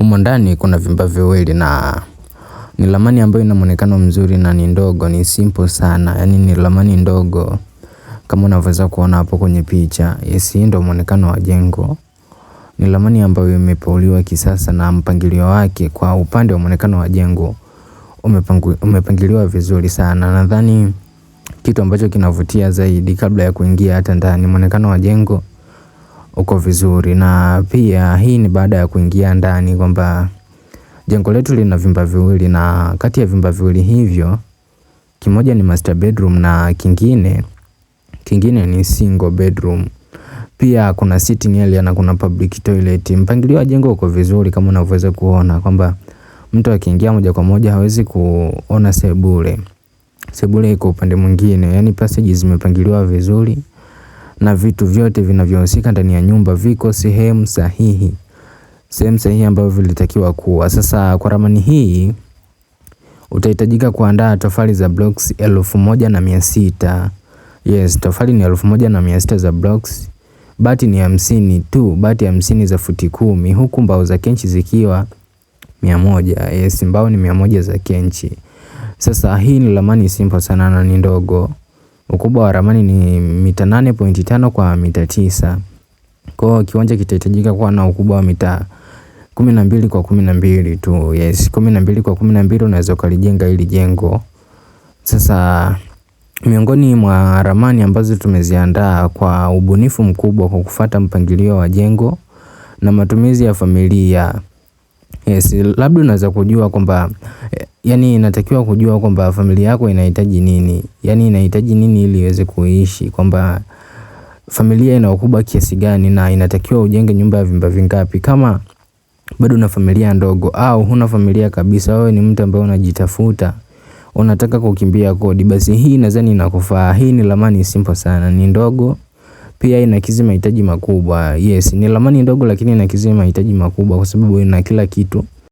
Humo ndani kuna vyumba viwili na ni ramani ambayo ina muonekano mzuri na ni ndogo, ni simple sana. Yani ni ramani ndogo kama unavyoweza kuona hapo kwenye picha. Yes, hii ndio muonekano wa jengo. Ni ramani ambayo imepauliwa kisasa na mpangilio wake kwa upande wa muonekano wa jengo umepangiliwa vizuri sana. Nadhani kitu ambacho kinavutia zaidi kabla ya kuingia hata ndani, muonekano wa jengo uko vizuri. Na pia hii ni baada ya kuingia ndani kwamba jengo letu lina vyumba viwili na kati ya vyumba viwili hivyo kimoja ni master bedroom na kingine ni single bedroom. Pia kuna sitting area na kuna public toilet. Mpangilio wa jengo uko vizuri kama unavyoweza kuona kwamba mtu akiingia moja kwa moja hawezi kuona sebule. Sebule iko upande mwingine. Yani passage zimepangiliwa vizuri na vitu vyote vinavyohusika ndani ya nyumba viko sehemu sahihi. Sehemu sahihi ambayo vilitakiwa kuwa. Sasa kwa ramani hii utahitajika kuandaa tofali za blocks 1600. Yes, tofali ni 1600 za blocks. Bati ni 50 tu, bati 50 za futi 10, huku mbao za kenchi zikiwa 100. Yes, mbao ni 100 za kenchi. Sasa hii ni ramani simple sana na ni ndogo. Ukubwa wa ramani ni mita 8.5 kwa mita 9. Kwa hiyo kiwanja kitahitajika kuwa na ukubwa wa mita 12 kwa 12 tu. Yes, 12 kwa 12 unaweza kulijenga hili jengo. Sasa miongoni mwa ramani ambazo tumeziandaa kwa ubunifu mkubwa kwa kufuata mpangilio wa jengo na matumizi ya familia. Yes, labda unaweza kujua kwamba yani inatakiwa kujua kwamba familia yako inahitaji nini. Yani inahitaji nini ili iweze kuishi, kwamba familia ina ukubwa kiasi gani na inatakiwa ujenge nyumba ya vyumba vingapi. Kama bado una familia ndogo au huna familia kabisa, wewe ni mtu ambaye unajitafuta, unataka kukimbia kodi, basi hii nadhani inakufaa. Hii ni ramani simple sana, ni ndogo, pia inakidhi mahitaji makubwa. Yes, ni ramani ndogo lakini inakidhi mahitaji makubwa kwa sababu ina kila kitu